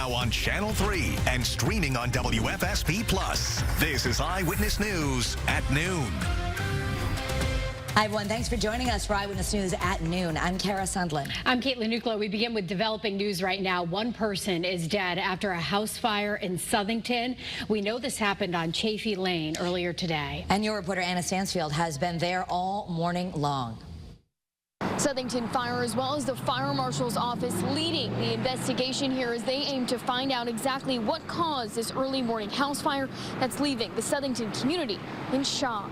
now on Channel 3 and streaming on WFSB+. This is Eyewitness News at noon. Hi, everyone. Thanks for joining us for Eyewitness News at noon. I'm Sundlun. I'm Nuclo. We begin with developing news right now. One person is dead after a house fire in Southington. We know this happened on Chafee Lane earlier today. And your reporter, Anna Stansfield, has been there all morning long. Southington Fire, as well as the Fire Marshal's office, leading the investigation here as they aim to find out exactly what caused this early morning house fire that's leaving the Southington community in shock.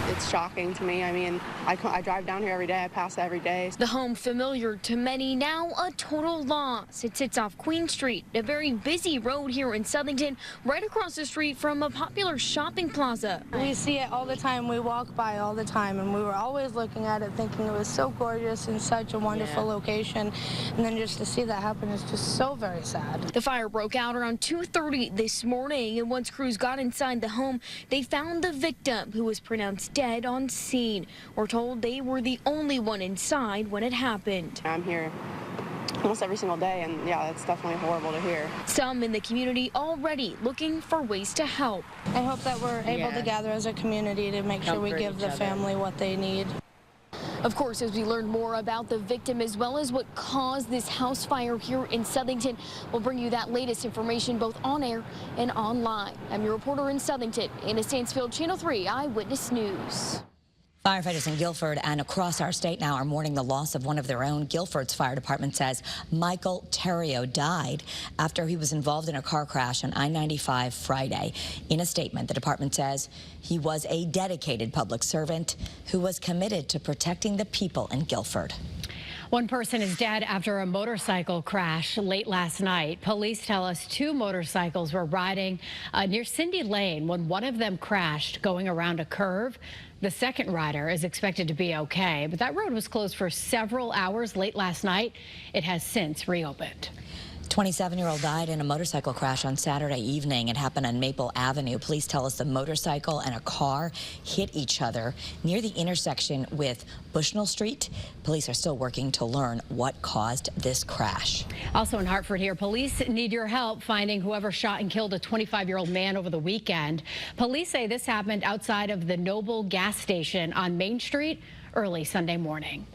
It's shocking to me. I mean, I drive down here every day. I pass it every day. The home familiar to many, now a total loss. It sits off Queen Street, a very busy road here in Southington, right across the street from a popular shopping plaza. We see it all the time. We walk by all the time, and we were always looking at it thinking it was so gorgeous and such a wonderful location. And then just to see that happen is just so very sad. The fire broke out around 2:30 this morning, and once crews got inside the home, they found the victim, who was pronounced dead on scene. We're told they were the only one inside when it happened. I'm here almost every single day, and yeah, it's definitely horrible to hear. Some in the community already looking for ways to help. I hope that we're able to gather as a community to make sure we give the family what they need. Of course, as we learn more about the victim as well as what caused this house fire here in Southington, we'll bring you that latest information both on air and online. I'm your reporter in Southington, Anna Stansfield, Channel 3 Eyewitness News. Firefighters in Guilford and across our state now are mourning the loss of one of their own. Guilford's fire department says Michael Terrio died after he was involved in a car crash on I-95 Friday. In a statement, the department says he was a dedicated public servant who was committed to protecting the people in Guilford. One person is dead after a motorcycle crash late last night. Police tell us two motorcycles were riding near Cindy Lane when one of them crashed going around a curve. The second rider is expected to be okay, but that road was closed for several hours late last night. It has since reopened. 27-year-old died in a motorcycle crash on Saturday evening. It happened on Maple Avenue. Police tell us the motorcycle and a car hit each other near the intersection with Bushnell Street. Police are still working to learn what caused this crash. Also in Hartford here, police need your help finding whoever shot and killed a 25-year-old man over the weekend. Police say this happened outside of the Noble gas station on Main Street early Sunday morning.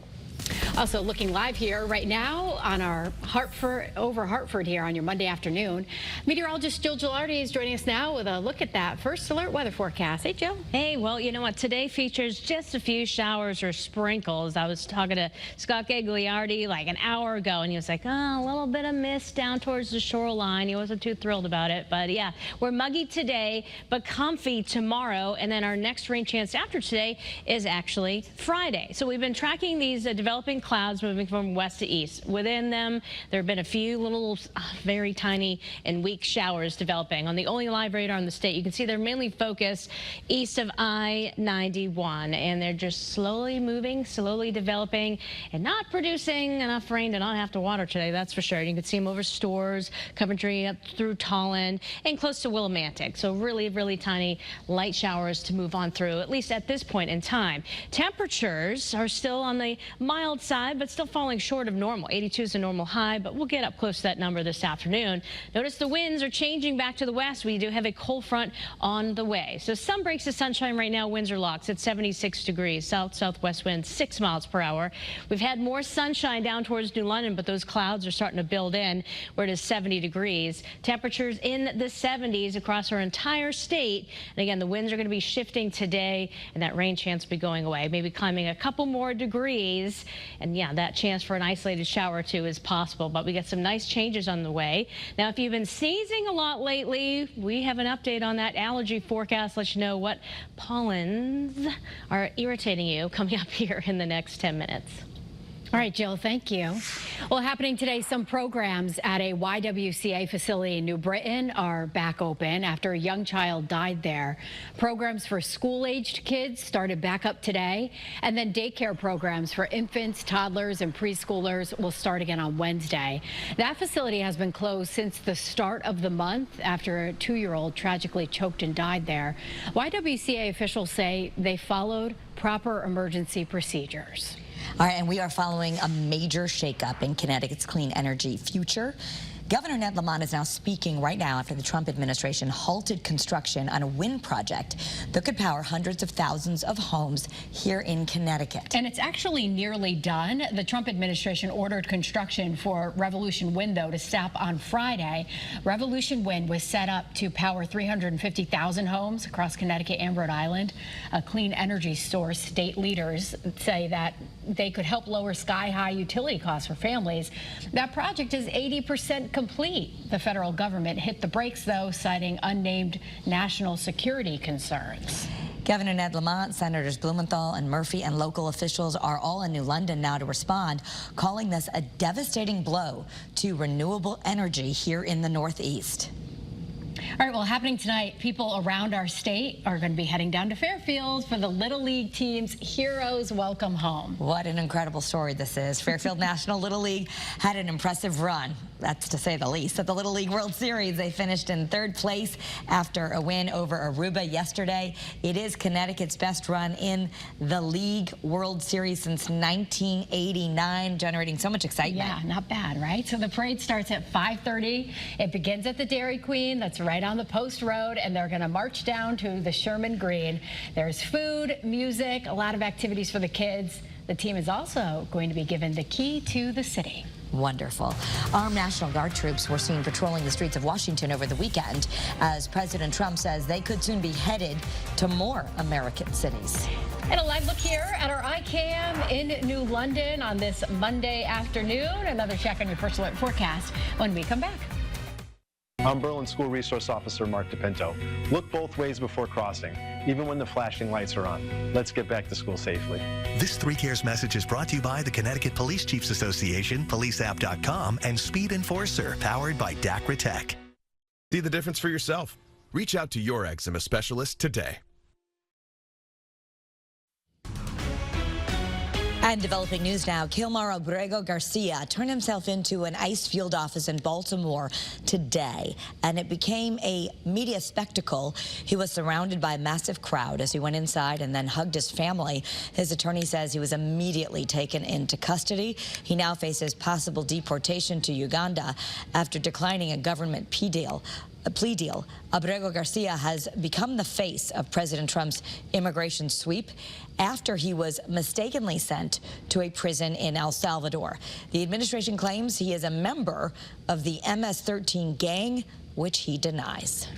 Also looking live here right now on our Hartford here on your Monday afternoon. Meteorologist Jill Gilardi is joining us now with a look at that first alert weather forecast. Hey, Jill. Hey, well, you know what? Today features just a few showers or sprinkles. I was talking to Scott Gilardi like an hour ago, and he was like, oh, a little bit of mist down towards the shoreline. He wasn't too thrilled about it, but yeah, we're muggy today, but comfy tomorrow, and then our next rain chance after today is actually Friday. So we've been tracking these developing clouds moving from west to east. Within them, there have been a few little very tiny and weak showers developing. On the only live radar in the state, you can see they're mainly focused east of I-91, and they're just slowly moving, slowly developing, and not producing enough rain to not have to water today, that's for sure. You can see them over Stores, Coventry, up through Tolland, and close to Willimantic. So really, really tiny light showers to move on through, at least at this point in time. Temperatures are still on the mild side, but still falling short of normal. 82 is the normal high, but we'll get up close to that number this afternoon. Notice the winds are changing back to the west. We do have a cold front on the way. So some breaks of sunshine right now. Winds are locked at 76 degrees. South-southwest winds 6 miles per hour. We've had more sunshine down towards New London, but those clouds are starting to build in where it is 70 degrees. Temperatures in the 70s across our entire state. And again, the winds are going to be shifting today, and that rain chance will be going away. Maybe climbing a couple more degrees. And yeah, that chance for an isolated shower or two is possible, but we got some nice changes on the way. Now, if you've been sneezing a lot lately, we have an update on that allergy forecast. Let you know what pollens are irritating you coming up here in the next 10 minutes. All right, Jill, thank you. Well, happening today, some programs at a YWCA facility in New Britain are back open after a young child died there. Programs for school-aged kids started back up today, and then daycare programs for infants, toddlers, and preschoolers will start again on Wednesday. That facility has been closed since the start of the month after a 2-year-old tragically choked and died there. YWCA officials say they followed proper emergency procedures. All right, and we are following a major shakeup in Connecticut's clean energy future. Governor Ned Lamont is now speaking right now after the Trump administration halted construction on a wind project that could power hundreds of thousands of homes here in Connecticut. And it's actually nearly done. The Trump administration ordered construction for Revolution Wind, though, to stop on Friday. Revolution Wind was set up to power 350,000 homes across Connecticut and Rhode Island. A clean energy source. State leaders say that they could help lower sky-high utility costs for families. That project is 80% complete. The federal government hit the brakes, though, citing unnamed national security concerns. Governor Ned Lamont, Senators Blumenthal and Murphy, and local officials are all in New London now to respond, calling this a devastating blow to renewable energy here in the Northeast. All right, well, happening tonight, people around our state are going to be heading down to Fairfield for the Little League team's Heroes Welcome Home. What an incredible story this is. Fairfield National Little League had an impressive run, that's to say the least, at the Little League World Series. They finished in third place after a win over Aruba yesterday. It is Connecticut's best run in the League World Series since 1989, generating so much excitement. Yeah, not bad, right? So the parade starts at 5:30. It begins at the Dairy Queen. That's right on the Post Road, and they're going to march down to the Sherman Green. There's food, music, a lot of activities for the kids. The team is also going to be given the key to the city. Wonderful. Armed National Guard troops were seen patrolling the streets of Washington over the weekend as President Trump says they could soon be headed to more American cities. And a live look here at our iCam in New London on this Monday afternoon. Another check on your first alert forecast when we come back. I'm Berlin School Resource Officer Mark DePinto. Look both ways before crossing, even when the flashing lights are on. Let's get back to school safely. This 3 Cares message is brought to you by the Connecticut Police Chiefs Association, policeapp.com, and Speed Enforcer, powered by DACRA Tech. See the difference for yourself. Reach out to your eczema specialist today. And developing news now, Kilmar Abrego Garcia turned himself into an ICE field office in Baltimore today, and it became a media spectacle. He was surrounded by a massive crowd as he went inside and then hugged his family. His attorney says he was immediately taken into custody. He now faces possible deportation to Uganda after declining a government plea deal. Abrego Garcia has become the face of President Trump's immigration sweep after he was mistakenly sent to a prison in El Salvador. The administration claims he is a member of the MS-13 gang, which he denies.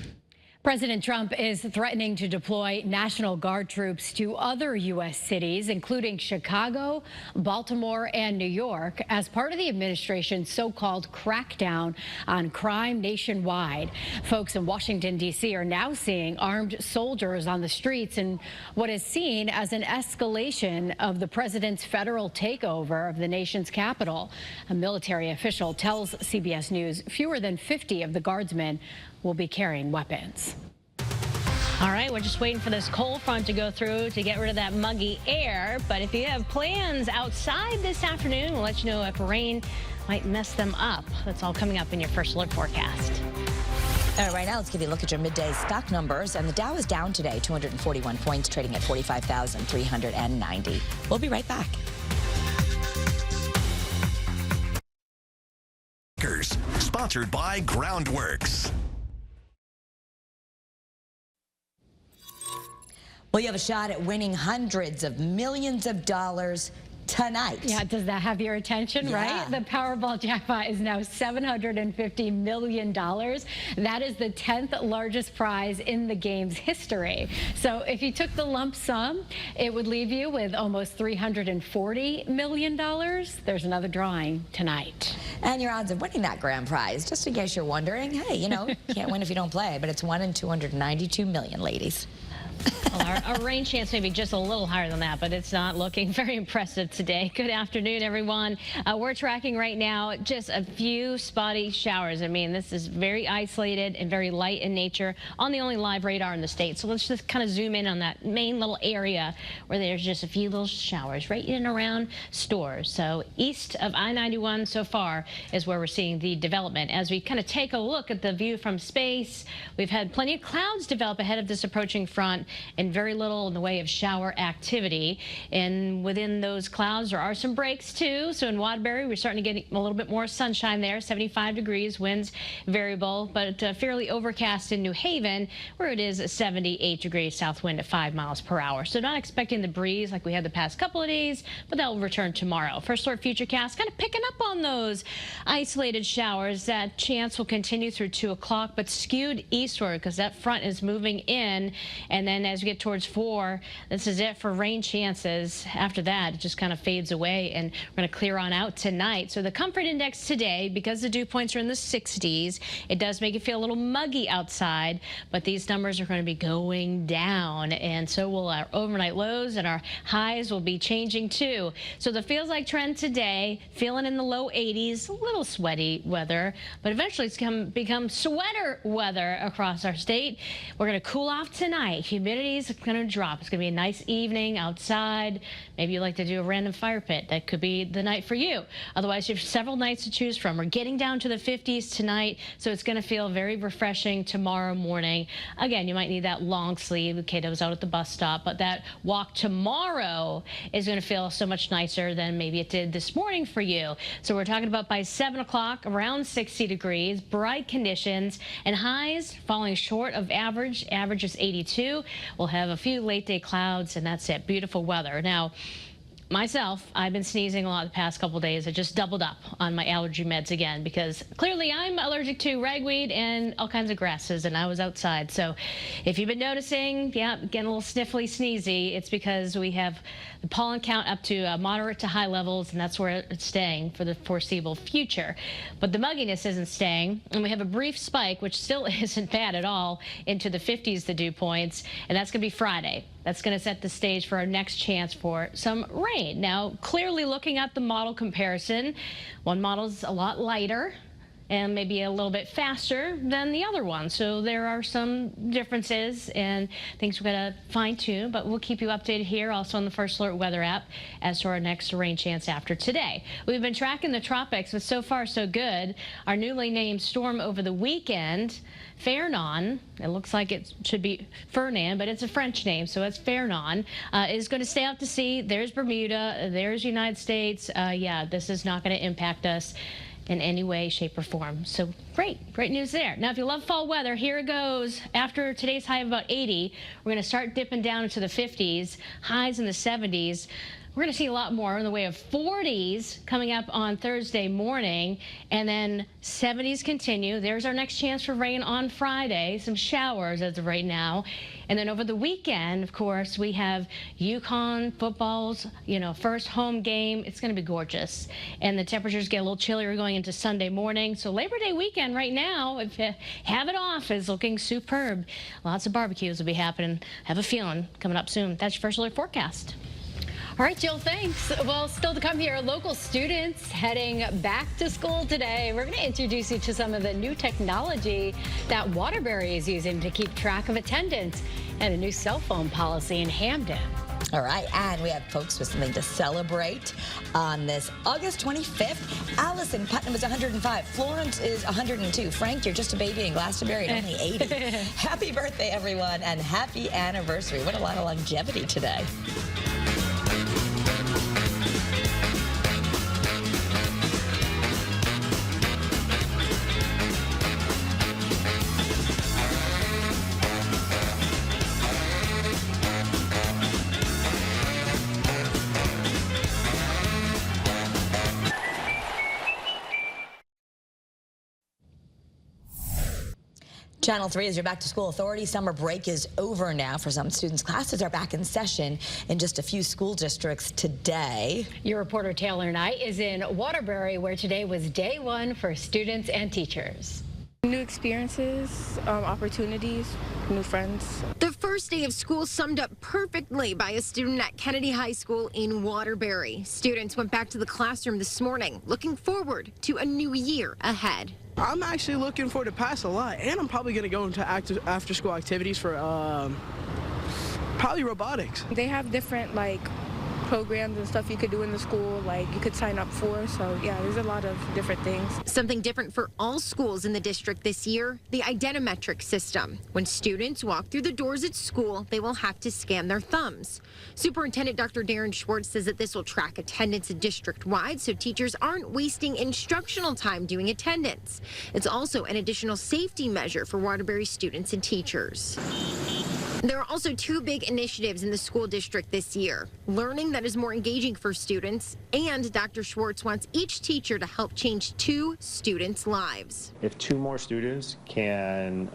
President Trump is threatening to deploy National Guard troops to other U.S. cities, including Chicago, Baltimore, and New York, as part of the administration's so-called crackdown on crime nationwide. Folks in Washington, D.C. are now seeing armed soldiers on the streets in what is seen as an escalation of the president's federal takeover of the nation's capital. A military official tells CBS News fewer than 50 of the guardsmen will be carrying weapons. All right, we're just waiting for this cold front to go through to get rid of that muggy air. But if you have plans outside this afternoon, we'll let you know if rain might mess them up. That's all coming up in your first alert forecast. All right, now let's give you a look at your midday stock numbers. And the Dow is down today, 241 points, trading at 45,390. We'll be right back. Sponsored by Groundworks. Well, you have a shot at winning hundreds of millions of dollars tonight. Yeah, does that have your attention, right? The Powerball jackpot is now $750 million. That is the 10th largest prize in the game's history. So if you took the lump sum, it would leave you with almost $340 million. There's another drawing tonight. And your odds of winning that grand prize, just in case you're wondering, hey, you know, can't win if you don't play, but it's 1 in 292 million, ladies. Well, our rain chance may be just a little higher than that, but it's not looking very impressive today. Good afternoon, everyone. We're tracking right now just a few spotty showers. I mean, this is very isolated and very light in nature on the only live radar in the state. So let's just kind of zoom in on that main little area where there's just a few little showers right in and around stores. So east of I-91 so far is where we're seeing the development. As we kind of take a look at the view from space, we've had plenty of clouds develop ahead of this approaching front and very very little in the way of shower activity. And within those clouds, there are some breaks too. So in Waterbury, we're starting to get a little bit more sunshine there, 75 degrees, winds variable, but fairly overcast in New Haven, where it is 78 degrees, south wind at 5 miles per hour. So not expecting the breeze like we had the past couple of days, but that will return tomorrow. First Alert Futurecast kind of picking up on those isolated showers. That chance will continue through 2 o'clock, but skewed eastward because that front is moving in. And then as we get towards 4, this is it for rain chances. After that, it just kind of fades away, and we're going to clear on out tonight. So the comfort index today, because the dew points are in the 60s, it does make it feel a little muggy outside, but these numbers are going to be going down, and so will our overnight lows, and our highs will be changing too. So the feels like trend today, feeling in the low 80s, a little sweaty weather, but eventually it's going to become sweater weather across our state. We're going to cool off tonight. Humidity is going to drop. It's going to be a nice evening outside. Maybe you like to do a random fire pit. That could be the night for you. Otherwise, you have several nights to choose from. We're getting down to the 50s tonight, so it's going to feel very refreshing tomorrow morning. Again, you might need that long sleeve. Kato's out at the bus stop, but that walk tomorrow is going to feel so much nicer than maybe it did this morning for you. So we're talking about by 7 o'clock, around 60 degrees, bright conditions, and highs falling short of average. Average is 82. We'll have a few late day clouds, and that's it. Beautiful weather. Now, myself, I've been sneezing a lot the past couple days. I just doubled up on my allergy meds again because clearly I'm allergic to ragweed and all kinds of grasses, and I was outside. So if you've been noticing, yeah, getting a little sniffly, sneezy, it's because we have the pollen count up to moderate to high levels, and that's where it's staying for the foreseeable future. But the mugginess isn't staying, and we have a brief spike, which still isn't bad at all, into the 50s, the dew points, and that's going to be Friday. That's going to set the stage for our next chance for some rain. Now, clearly looking at the model comparison, one model's a lot lighter and maybe a little bit faster than the other one. So there are some differences and things we've got to fine tune, but we'll keep you updated here also on the First Alert weather app as to our next rain chance after today. We've been tracking the tropics, but so far so good. Our newly named storm over the weekend, Fernan, it looks like it should be Fernan, but it's a French name, so it's Fernan, is going to stay out to sea. There's Bermuda, there's United States. Yeah, this is not going to impact us in any way, shape, or form. So great news there. Now, if you love fall weather, here it goes. After today's high of about 80, we're going to start dipping down into the 50s, highs in the 70s. We're going to see a lot more in the way of 40s coming up on Thursday morning, and then 70s continue. There's our next chance for rain on Friday, some showers as of right now. And then over the weekend, of course, we have UConn football's, first home game. It's going to be gorgeous. And the temperatures get a little chillier going into Sunday morning. So Labor Day weekend right now, if you have it off, is looking superb. Lots of barbecues will be happening. Have a feeling coming up soon. That's your First Alert forecast. All right, Jill, thanks. Well, still to come here, local students heading back to school today. We're going to introduce you to some of the new technology that Waterbury is using to keep track of attendance and a new cell phone policy in Hamden. All right, and we have folks with something to celebrate on this August 25th. Allison Putnam is 105. Florence is 102. Frank, you're just a baby in Glastonbury and only 80. Happy birthday, everyone, and happy anniversary. What a lot of longevity today. Channel 3 is your back-to-school authority. Summer break is over now for some students. Classes are back in session in just a few school districts today. Your reporter Taylor Knight is in Waterbury, where today was day one for students and teachers. New experiences, opportunities, new friends. The first day of school summed up perfectly by a student at Kennedy High School in Waterbury. Students went back to the classroom this morning, looking forward to a new year ahead. I'm actually looking forward to pass a lot, and I'm probably going to go into after-school activities for probably robotics. They have different programs and stuff you could do in the school, like you could sign up for. So yeah, there's a lot of different things. Something different for all schools in the district this year, the identimetric system. When students walk through the doors at school, they will have to scan their thumbs. Superintendent Dr. Darren Schwartz says that this will track attendance district-wide so teachers aren't wasting instructional time doing attendance. It's also an additional safety measure for Waterbury students and teachers. There are also two big initiatives in the school district this year. Learning that is more engaging for students, and Dr. Schwartz wants each teacher to help change 2 students' lives. If 2 more students can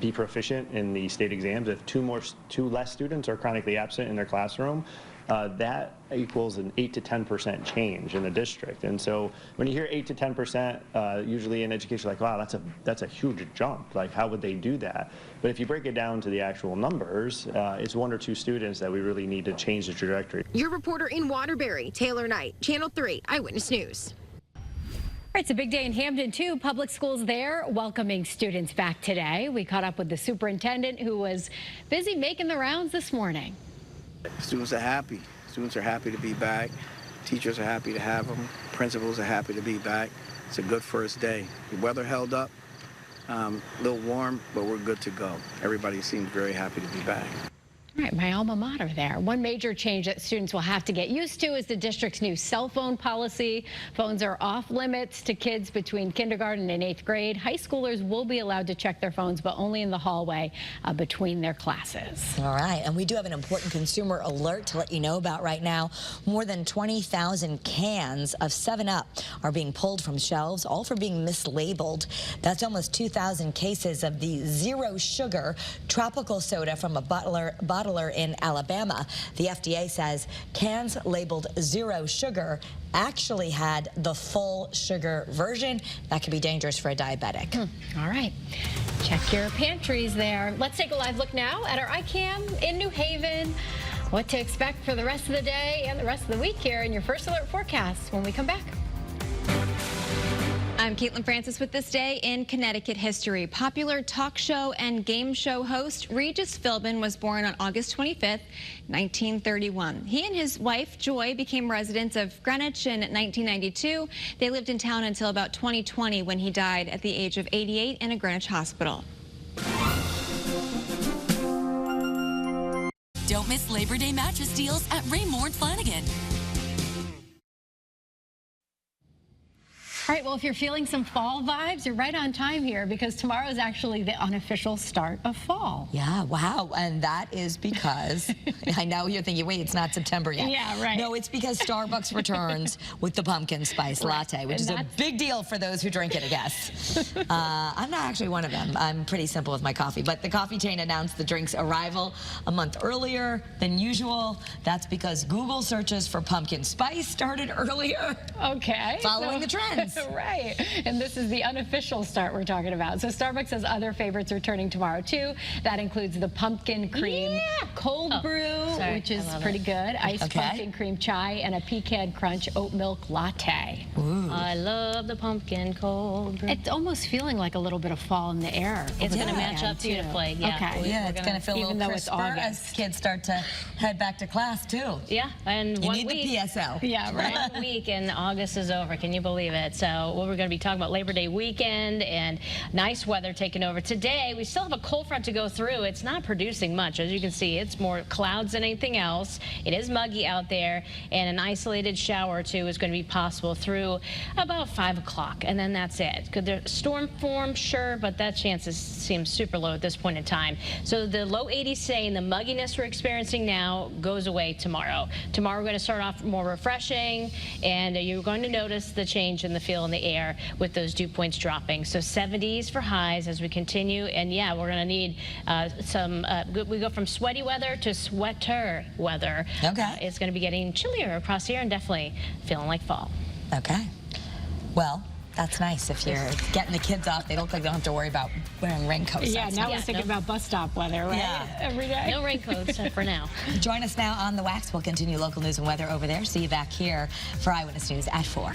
be proficient in the state exams, if 2 less students are chronically absent in their classroom, that equals an 8 to 10% change in the district. And so when you hear 8 to 10%, usually in education, like, wow, that's a huge jump. Like, how would they do that? But if you break it down to the actual numbers, it's 1 or 2 students that we really need to change the trajectory. Your reporter in Waterbury, Taylor Knight, Channel 3 Eyewitness News. It's a big day in Hamden, too. Public schools there welcoming students back today. We caught up with the superintendent, who was busy making the rounds this morning. Students are happy. Students are happy to be back. Teachers are happy to have them. Principals are happy to be back. It's a good first day. The weather held up, a little warm, but we're good to go. Everybody seems very happy to be back. All right, my alma mater there. One major change that students will have to get used to is the district's new cell phone policy. Phones are off limits to kids between kindergarten and 8th grade. High schoolers will be allowed to check their phones, but only in the hallway between their classes. All right, and we do have an important consumer alert to let you know about right now. More than 20,000 cans of 7-Up are being pulled from shelves, all for being mislabeled. That's almost 2,000 cases of the zero sugar tropical soda from a bottler in Alabama. The FDA says cans labeled zero sugar actually had the full sugar version. That could be dangerous for a diabetic. All right, check your pantries there. Let's take a live look now at our iCam in New Haven. What to expect for the rest of the day and the rest of the week here in your First Alert forecast when we come back. I'm Caitlin Francis with This Day in Connecticut History. Popular talk show and game show host Regis Philbin was born on August 25th, 1931. He and his wife, Joy, became residents of Greenwich in 1992. They lived in town until about 2020 when he died at the age of 88 in a Greenwich hospital. Don't miss Labor Day mattress deals at Raymore Flanagan. All right, well, if you're feeling some fall vibes, you're right on time here because tomorrow is actually the unofficial start of fall. Yeah, wow, and that is because, I know you're thinking, wait, it's not September yet. Yeah, right. No, it's because Starbucks returns with the pumpkin spice latte, which is a big deal for those who drink it, I guess. I'm not actually one of them. I'm pretty simple with my coffee, but the coffee chain announced the drink's arrival a month earlier than usual. That's because Google searches for pumpkin spice started earlier. Okay. Following the trends. Right, and this is the unofficial start we're talking about. So Starbucks has other favorites returning tomorrow too. That includes the pumpkin cream cold brew, which is pretty good, iced pumpkin cream chai, and a pecan crunch oat milk latte. Ooh. I love the pumpkin cold brew. It's almost feeling like a little bit of fall in the air. It's going to match up beautifully. Yeah. Okay. Yeah, it's going to feel a little crisper as kids start to head back to class too. Yeah, and you need the PSL. Yeah, right. 1 week and August is over. Can you believe it? So we're going to be talking about Labor Day weekend and nice weather taking over. Today, we still have a cold front to go through. It's not producing much. As you can see, it's more clouds than anything else. It is muggy out there, and an isolated shower or two is going to be possible through about 5 o'clock, and then that's it. Could there storm form? Sure, but that chance seems super low at this point in time. So the low 80s today and the mugginess we're experiencing now goes away tomorrow. Tomorrow, we're going to start off more refreshing, and you're going to notice the change in the feel in the air with those dew points dropping. So 70s for highs as we continue, and yeah, we're going to need we go from sweaty weather to sweater weather. Okay. It's going to be getting chillier across here and definitely feeling like fall. Okay. Well, that's nice. If you're getting the kids off, they look like they don't have to worry about wearing raincoats. Yeah, now we're thinking about bus stop weather, right? Yeah. Every day. No raincoats for now. Join us now on The Wax. We'll continue local news and weather over there. See you back here for Eyewitness News at 4.